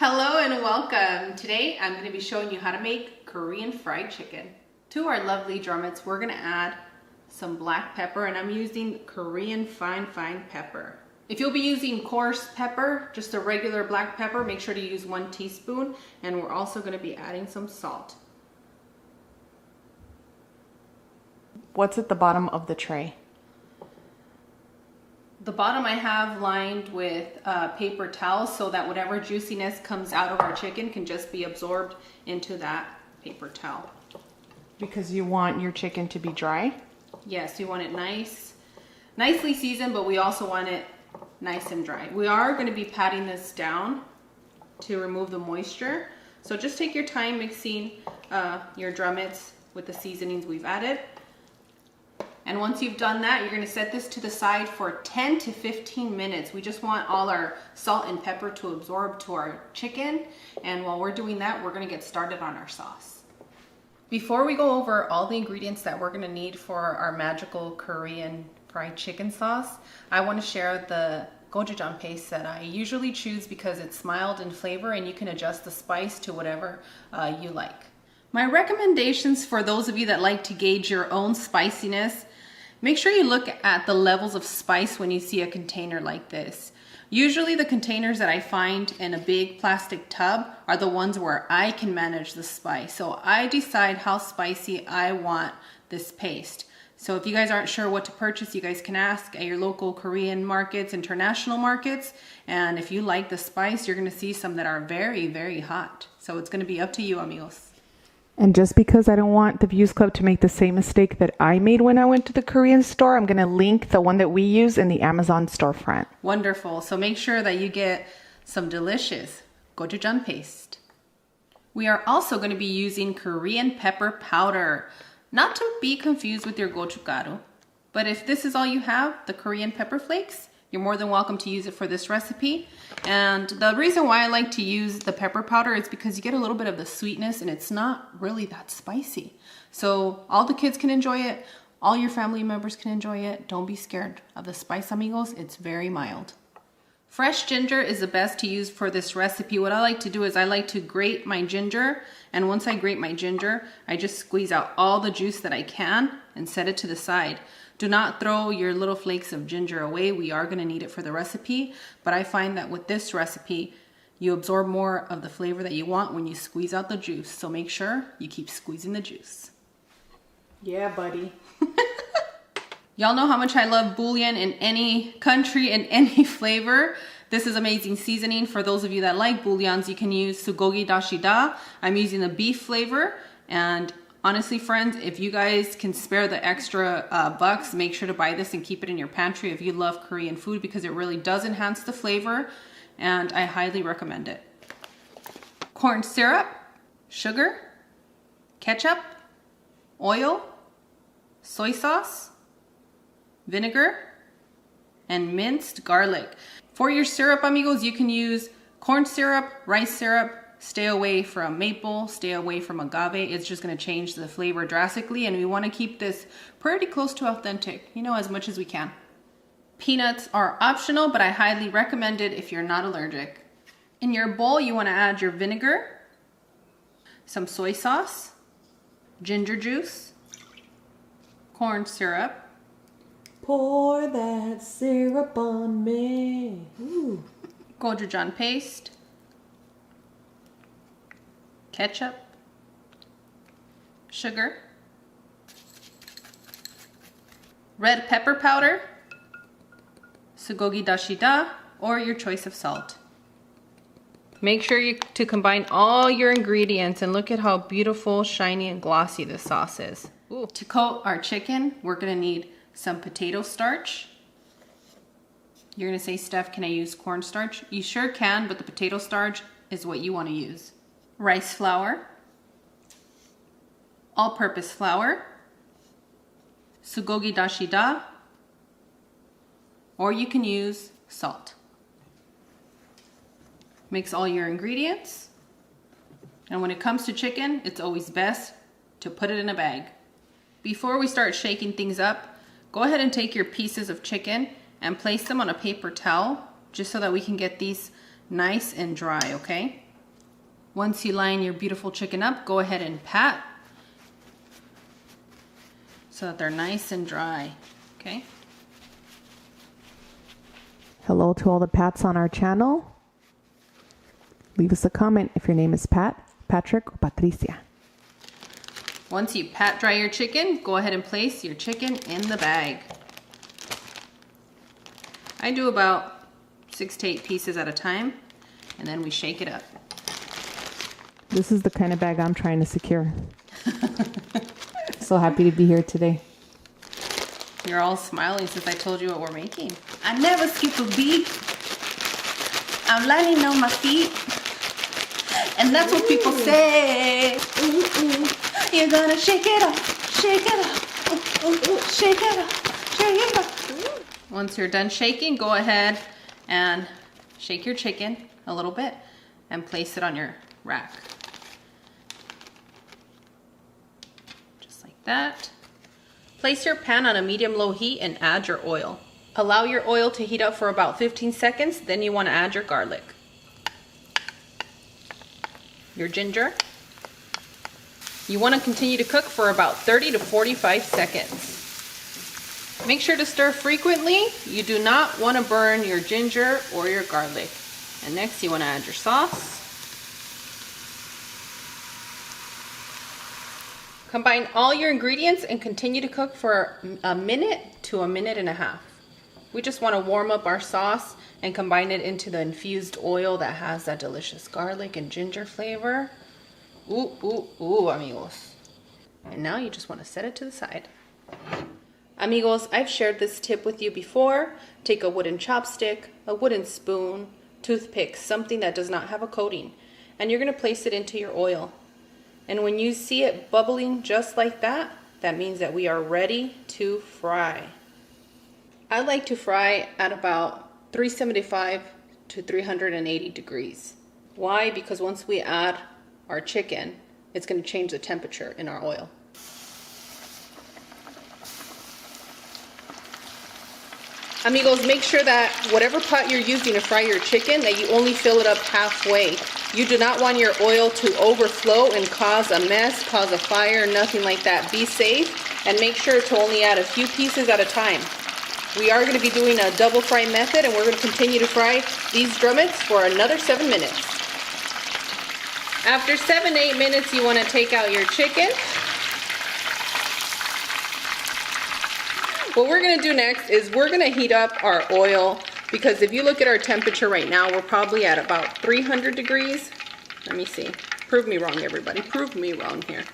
Hello and welcome. Today I'm going to be showing you how to make Korean fried chicken. To our lovely drumettes, we're going to add some black pepper, and I'm using Korean fine pepper. If you'll be using coarse pepper, just a regular black pepper, make sure to use 1 teaspoon, and we're also going to be adding some salt. What's at the bottom of the tray? The bottom I have lined with paper towels so that whatever juiciness comes out of our chicken can just be absorbed into that paper towel. Because you want your chicken to be dry? Yes, you want it nicely seasoned, but we also want it nice and dry. We are going to be patting this down to remove the moisture. So just take your time mixing your drumettes with the seasonings we've added. And once you've done that, you're going to set this to the side for 10 to 15 minutes. We just want all our salt and pepper to absorb to our chicken. And while we're doing that, we're going to get started on our sauce. Before we go over all the ingredients that we're going to need for our magical Korean fried chicken sauce, I want to share the gochujang paste that I usually choose because it's mild in flavor and you can adjust the spice to whatever you like. My recommendations for those of you that like to gauge your own spiciness: make sure you look at the levels of spice when you see a container like this. Usually the containers that I find in a big plastic tub are the ones where I can manage the spice. So I decide how spicy I want this paste. So if you guys aren't sure what to purchase, you guys can ask at your local Korean markets, international markets. And if you like the spice, you're gonna see some that are very hot. So it's gonna be up to you, amigos. And just because I don't want the Views Club to make the same mistake that I made when I went to the Korean store, I'm going to link the one that we use in the Amazon storefront. Wonderful. So make sure that you get some delicious gochujang paste. We are also going to be using Korean pepper powder. Not to be confused with your gochugaru, but if this is all you have, the Korean pepper flakes, you're more than welcome to use it for this recipe. And the reason why I like to use the pepper powder is because you get a little bit of the sweetness and it's not really that spicy. So all the kids can enjoy it, all your family members can enjoy it. Don't be scared of the spice, amigos. It's very mild. Fresh ginger is the best to use for this recipe. What I like to do is I like to grate my ginger, and once I grate my ginger, I just squeeze out all the juice that I can and set it to the side. Do not throw your little flakes of ginger away. We are going to need it for the recipe, but I find that with this recipe, you absorb more of the flavor that you want when you squeeze out the juice. So make sure you keep squeezing the juice. Yeah, buddy. Y'all know how much I love bouillon in any country and any flavor. This is amazing seasoning. For those of you that like bouillons, you can use sugogi dashida. I'm using the beef flavor, and honestly, friends, if you guys can spare the extra bucks, make sure to buy this and keep it in your pantry if you love Korean food, because it really does enhance the flavor, and I highly recommend it. Corn syrup, sugar, ketchup, oil, soy sauce, vinegar, and minced garlic. For your syrup, amigos, you can use corn syrup, rice syrup. Stay away from maple, stay away from agave. It's just going to change the flavor drastically, and we want to keep this pretty close to authentic, as much as we can. Peanuts are optional, but I highly recommend it if you're not allergic. In your bowl, you want to add your vinegar, some soy sauce, ginger juice, corn syrup. Pour that syrup on me. Ooh. Gochujang paste, ketchup, sugar, red pepper powder, sugogi dashida, or your choice of salt. Make sure to combine all your ingredients, and look at how beautiful, shiny, and glossy this sauce is. Ooh. To coat our chicken, we're gonna need some potato starch. You're gonna say, Steph, can I use cornstarch? You sure can, but the potato starch is what you wanna use. Rice flour, all-purpose flour, sugogi dashida, or you can use salt. Mix all your ingredients, and when it comes to chicken, it's always best to put it in a bag. Before we start shaking things up, go ahead and take your pieces of chicken and place them on a paper towel just so that we can get these nice and dry, okay? Once you line your beautiful chicken up, go ahead and pat so that they're nice and dry, okay? Hello to all the Pats on our channel. Leave us a comment if your name is Pat, Patrick, or Patricia. Once you pat dry your chicken, go ahead and place your chicken in the bag. I do about 6 to 8 pieces at a time, and then we shake it up. This is the kind of bag I'm trying to secure. So happy to be here today. You're all smiling since I told you what we're making. I never skip a beat. I'm landing on my feet. And that's what people say. You're gonna shake it up, shake it up, shake it up, shake it up. Once you're done shaking, go ahead and shake your chicken a little bit and place it on your rack. Just like that. Place your pan on a medium-low heat and add your oil. Allow your oil to heat up for about 15 seconds, then you want to add your garlic, your ginger. You want to continue to cook for about 30 to 45 seconds. Make sure to stir frequently. You do not want to burn your ginger or your garlic. And next you want to add your sauce. Combine all your ingredients and continue to cook for a minute to a minute and a half. We just want to warm up our sauce and combine it into the infused oil that has that delicious garlic and ginger flavor. Ooh, ooh, ooh, amigos. And now you just want to set it to the side. Amigos, I've shared this tip with you before. Take a wooden chopstick, a wooden spoon, toothpick, something that does not have a coating, and you're going to place it into your oil. And when you see it bubbling just like that, that means that we are ready to fry. I like to fry at about 375 to 380 degrees. Why? Because once we add our chicken, it's going to change the temperature in our oil. Amigos, make sure that whatever pot you're using to fry your chicken, that you only fill it up halfway. You do not want your oil to overflow and cause a mess, cause a fire, nothing like that. Be safe and make sure to only add a few pieces at a time. We are going to be doing a double fry method, and we're going to continue to fry these drumettes for another 7 minutes. After 7 to 8 minutes, you want to take out your chicken. What we're going to do next is we're going to heat up our oil, because if you look at our temperature right now, we're probably at about 300 degrees. Let me see. Prove me wrong, everybody. Prove me wrong here.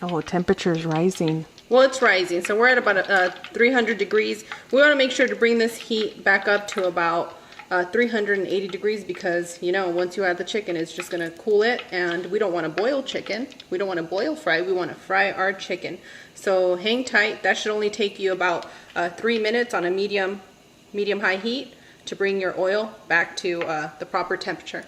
Oh, temperature is rising. Well, it's rising, so we're at about 300 degrees. We want to make sure to bring this heat back up to about 380 degrees, because, you know, once you add the chicken, it's just going to cool it, and we don't want to boil chicken. We don't want to boil fry. We want to fry our chicken. So hang tight. That should only take you about 3 minutes on a medium-high heat to bring your oil back to the proper temperature.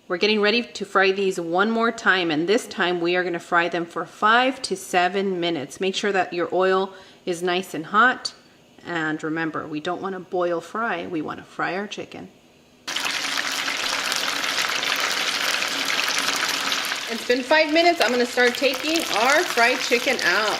We're getting ready to fry these one more time, and this time we are going to fry them for 5 to 7 minutes. Make sure that your oil is nice and hot, and remember, we don't want to boil fry, we want to fry our chicken. It's been 5 minutes. I'm going to start taking our fried chicken out.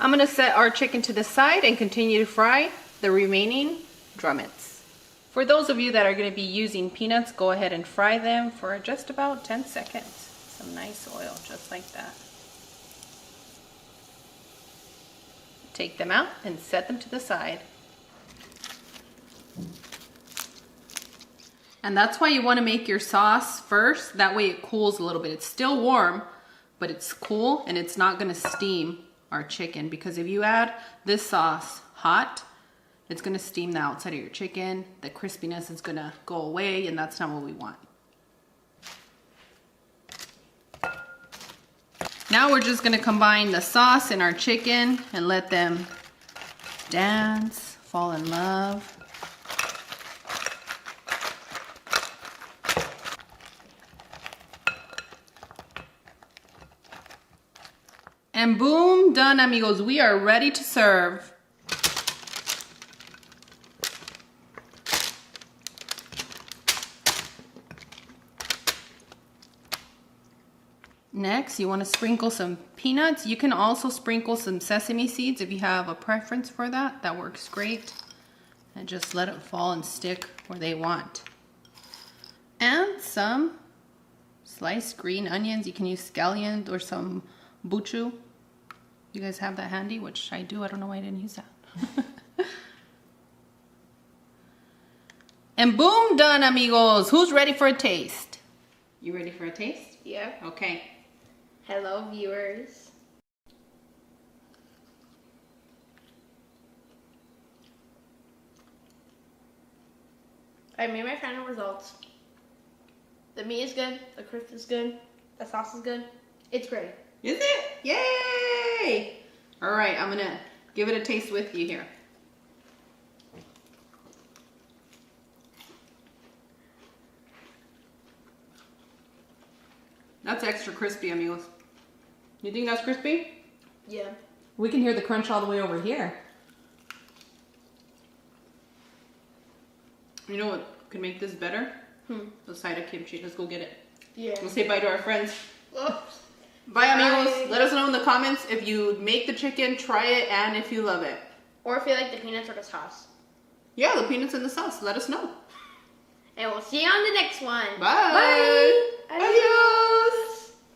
I'm going to set our chicken to the side and continue to fry the remaining drumettes. For those of you that are going to be using peanuts, go ahead and fry them for just about 10 seconds. Some nice oil, just like that. Take them out and set them to the side. And that's why you want to make your sauce first. That way it cools a little bit. It's still warm, but it's cool, and it's not going to steam our chicken, because if you add this sauce hot, it's going to steam the outside of your chicken. The crispiness is going to go away, and that's not what we want. Now we're just going to combine the sauce and our chicken and let them dance, fall in love. And boom, done, amigos. We are ready to serve. Next, you want to sprinkle some peanuts. You can also sprinkle some sesame seeds if you have a preference for that. That works great. And just let it fall and stick where they want. And some sliced green onions. You can use scallions or some buchu. You guys have that handy, which I do. I don't know why I didn't use that. And boom, done, amigos. Who's ready for a taste? You ready for a taste? Yeah. Okay. Hello, viewers. I made my final results. The meat is good. The crisp is good. The sauce is good. It's great. Is it? Yay! All right, I'm gonna give it a taste with you here. That's extra crispy, amigos. You think that's crispy? Yeah. We can hear the crunch all the way over here. You know what could make this better? The side of kimchi. Let's go get it. Yeah. We'll say bye to our friends. Oops. Bye, amigos. Bye. Let us know in the comments if you make the chicken, try it, and if you love it. Or if you like the peanuts or the sauce. Yeah, the peanuts and the sauce. Let us know. And we'll see you on the next one. Bye. Bye. Adios.